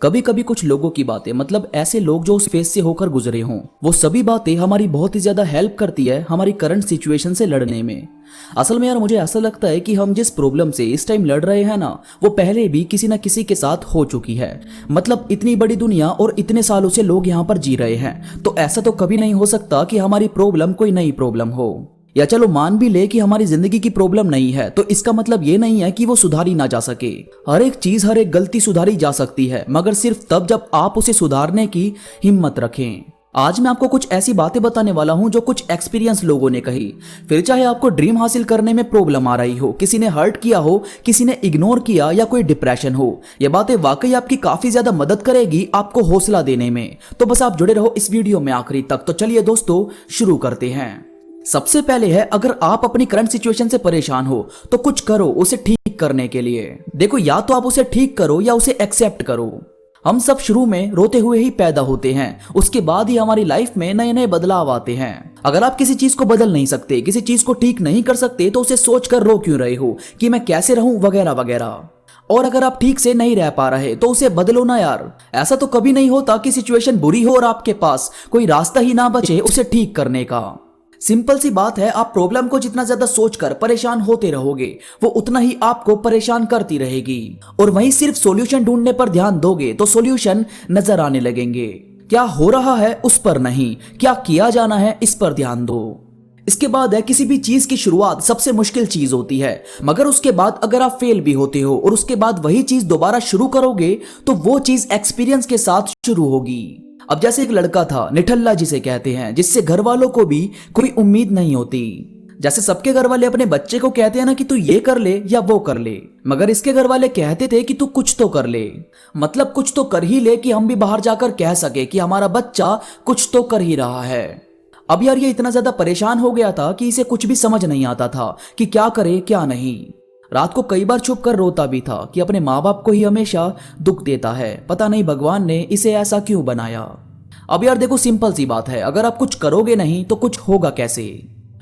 कभी कभी कुछ लोगों की बातें, मतलब ऐसे लोग जो उस फेज से होकर गुजरे हों, वो सभी बातें हमारी बहुत ही ज्यादा हेल्प करती है हमारी करंट सिचुएशन से लड़ने में। असल में यार मुझे ऐसा लगता है कि हम जिस प्रॉब्लम से इस टाइम लड़ रहे हैं ना, वो पहले भी किसी ना किसी के साथ हो चुकी है। मतलब इतनी बड़ी दुनिया और इतने सालों से लोग यहाँ पर जी रहे हैं, तो ऐसा तो कभी नहीं हो सकता कि हमारी प्रॉब्लम कोई नई प्रॉब्लम हो। या चलो मान भी ले कि हमारी जिंदगी की प्रॉब्लम नहीं है, तो इसका मतलब ये नहीं है कि वो सुधारी ना जा सके। हर एक चीज, हर एक गलती सुधारी जा सकती है, मगर सिर्फ तब जब आप उसे सुधारने की हिम्मत रखें। आज मैं आपको कुछ ऐसी बातें बताने वाला हूं जो कुछ एक्सपीरियंस लोगों ने कही। फिर चाहे आपको ड्रीम हासिल करने में प्रॉब्लम आ रही हो, किसी ने हर्ट किया हो, किसी ने इग्नोर किया, या कोई डिप्रेशन हो, ये बातें वाकई आपकी काफी ज्यादा मदद करेगी आपको हौसला देने में। तो बस आप जुड़े रहो इस वीडियो में आखिरी तक। तो चलिए दोस्तों शुरू करते हैं। सबसे पहले है, अगर आप अपनी करंट सिचुएशन से परेशान हो तो कुछ करो उसे ठीक करने के लिए। देखो, या तो आप उसे ठीक करो या उसे एक्सेप्ट करो। हम सब शुरू में रोते हुए ही पैदा होते हैं, उसके बाद ही हमारी लाइफ में नए नए बदलाव आते हैं। अगर आप किसी चीज को बदल नहीं सकते, किसी चीज को ठीक नहीं कर सकते, तो उसे सोच कर रो क्यों रहे हो कि मैं कैसे रहूं वगैरह वगैरह। और अगर आप ठीक से नहीं रह पा रहे तो उसे बदलो ना यार। ऐसा तो कभी नहीं होता कि सिचुएशन बुरी हो और आपके पास कोई रास्ता ही ना बचे उसे ठीक करने का। सिंपल सी बात है, आप प्रॉब्लम को जितना ज्यादा सोचकर परेशान होते रहोगे, वो उतना ही आपको परेशान करती रहेगी। और वहीं सिर्फ सॉल्यूशन ढूंढने पर ध्यान दोगे तो सॉल्यूशन नजर आने लगेंगे। क्या हो रहा है उस पर नहीं, क्या किया जाना है इस पर ध्यान दो। इसके बाद है, किसी भी चीज की शुरुआत सबसे मुश्किल चीज होती है, मगर उसके बाद अगर आप फेल भी होते हो और उसके बाद वही चीज दोबारा शुरू करोगे तो वो चीज एक्सपीरियंस के साथ शुरू होगी। अब जैसे एक लड़का था, निठल्ला जिसे कहते हैं, जिससे घर वालों को भी कोई उम्मीद नहीं होती। जैसे सबके घर वाले अपने बच्चे को कहते हैं ना कि तू ये कर ले या वो कर ले, मगर इसके घर वाले कहते थे कि तू कुछ तो कर ले। मतलब कुछ तो कर ही ले कि हम भी बाहर जाकर कह सके कि हमारा बच्चा कुछ तो कर ही रहा है। अब यार ये इतना ज्यादा परेशान हो गया था कि इसे कुछ भी समझ नहीं आता था कि क्या करे क्या नहीं। रात को कई बार छुप कर रोता भी था कि अपने माँ बाप को ही हमेशा दुख देता है, पता नहीं भगवान ने इसे ऐसा क्यों बनाया। अब यार देखो, सिंपल सी बात है, अगर आप कुछ करोगे नहीं तो कुछ होगा कैसे।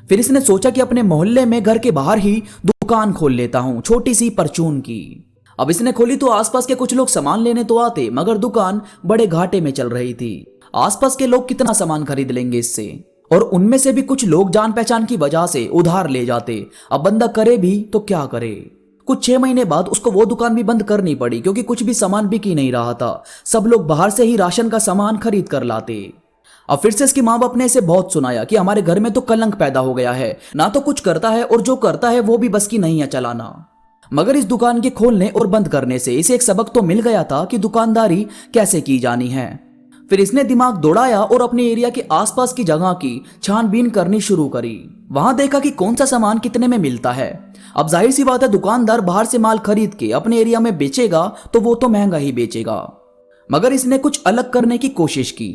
फिर इसने सोचा कि अपने मोहल्ले में घर के बाहर ही दुकान खोल लेता हूँ, छोटी सी परचून की। अब इसने खोली तो आसपास के कुछ लोग सामान लेने तो आते, मगर दुकान बड़े घाटे में चल रही थी। आसपास के लोग कितना सामान खरीद लेंगे इससे, और उनमें से भी कुछ लोग जान पहचान की वजह से उधार ले जाते। अब बंदा करे भी तो क्या करे। कुछ 6 महीने बाद उसको वो दुकान भी बंद करनी पड़ी, क्योंकि कुछ भी सामान बिक ही नहीं रहा था। सब लोग बाहर से ही राशन का सामान खरीद कर लाते। अब फिर से इसके माँ बाप ने इसे बहुत सुनाया कि हमारे घर में तो कलंक पैदा हो गया है, ना तो कुछ करता है और जो करता है वो भी बस की नहीं है चलाना। मगर इस दुकान के खोलने और बंद करने से इसे एक सबक तो मिल गया था कि दुकानदारी कैसे की जानी है। फिर इसने दिमाग दौड़ाया और अपने एरिया के आसपास की जगह की छानबीन करनी शुरू करी। वहां देखा कि कौन सा सामान कितने में मिलता है। अब जाहिर सी बात है, दुकानदार बाहर से माल खरीद के अपने एरिया में बेचेगा तो वो तो महंगा ही बेचेगा। मगर इसने कुछ अलग करने की कोशिश की।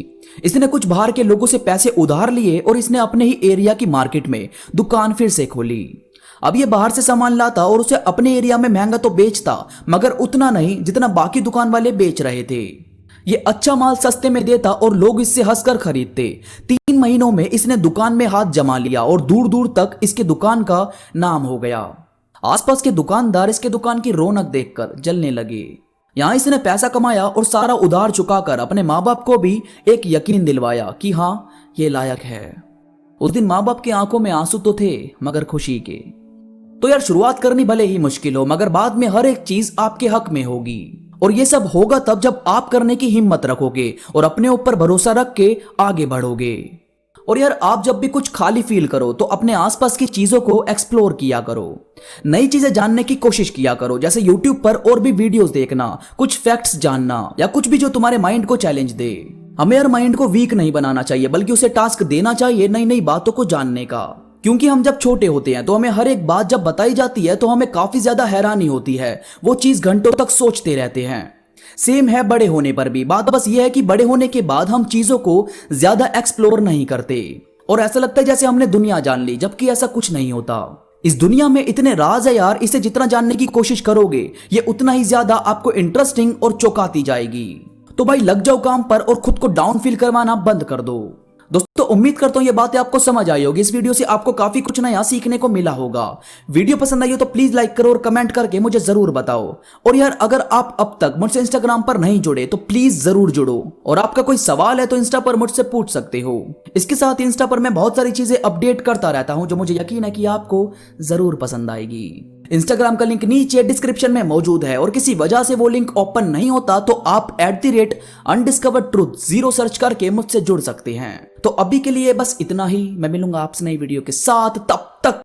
इसने कुछ बाहर के लोगों से पैसे उधार लिए और इसने अपने ही एरिया की मार्केट में दुकान फिर से खोली। अब ये बाहर से सामान लाता और उसे अपने एरिया में महंगा तो बेचता, मगर उतना नहीं जितना बाकी दुकान वाले बेच रहे थे। ये अच्छा माल सस्ते में देता और लोग इससे हंसकर खरीदते। 3 महीनों में इसने दुकान में हाथ जमा लिया और दूर दूर तक इसके दुकान का नाम हो गया। आसपास के दुकानदार इसके दुकान की रौनक देखकर जलने लगे। यहाँ इसने पैसा कमाया और सारा उधार चुकाकर अपने माँ बाप को भी एक यकीन दिलवाया कि हाँ ये लायक है। उस दिन माँ बाप की आंखों में आंसू तो थे, मगर खुशी के। तो यार शुरुआत करनी भले ही मुश्किल हो, मगर बाद में हर एक चीज आपके हक में होगी। और ये सब होगा तब जब आप करने की हिम्मत रखोगे और अपने ऊपर भरोसा रख के आगे बढ़ोगे। और यार आप जब भी कुछ खाली फील करो तो अपने आसपास की चीजों को एक्सप्लोर किया करो, नई चीजें जानने की कोशिश किया करो। जैसे यूट्यूब पर और भी वीडियोस देखना, कुछ फैक्ट्स जानना, या कुछ भी जो तुम्हारे माइंड को चैलेंज दे। हमें यार माइंड को वीक नहीं बनाना चाहिए, बल्कि उसे टास्क देना चाहिए नई नई बातों को जानने का। क्योंकि हम जब छोटे होते हैं तो हमें हर एक बात जब बताई जाती है तो हमें काफी ज्यादा हैरानी होती है, वो चीज घंटों तक सोचते रहते हैं। सेम है बड़े होने पर भी। बात बस ये है कि बड़े होने के बाद हम चीजों को ज्यादा एक्सप्लोर नहीं करते और ऐसा लगता है जैसे हमने दुनिया जान ली, जबकि ऐसा कुछ नहीं होता। इस दुनिया में इतने राज है यार, इसे जितना जानने की कोशिश करोगे ये उतना ही ज्यादा आपको इंटरेस्टिंग और चौंकाती जाएगी। तो भाई लग जाओ काम पर और खुद को डाउन फील करवाना बंद कर दो। दोस्तों उम्मीद करता हूँ ये बातें आपको समझ आई होगी। इस वीडियो से आपको काफी कुछ नया सीखने को मिला होगा। वीडियो पसंद आई हो तो प्लीज लाइक करो और कमेंट करके मुझे जरूर बताओ। और यार अगर आप अब तक मुझसे इंस्टाग्राम पर नहीं जुड़े तो प्लीज जरूर जुड़ो, और आपका कोई सवाल है तो इंस्टा पर मुझसे पूछ सकते हो। इसके साथ इंस्टा पर मैं बहुत सारी चीजें अपडेट करता रहता हूं जो मुझे यकीन है कि आपको जरूर पसंद आएगी। इंस्टाग्राम का लिंक नीचे डिस्क्रिप्शन में मौजूद है, और किसी वजह से वो लिंक ओपन नहीं होता तो आप @undiscoveredtruth0 सर्च करके मुझसे जुड़ सकते हैं। तो अभी के लिए बस इतना ही। मैं मिलूंगा आपसे नई वीडियो के साथ, तब तक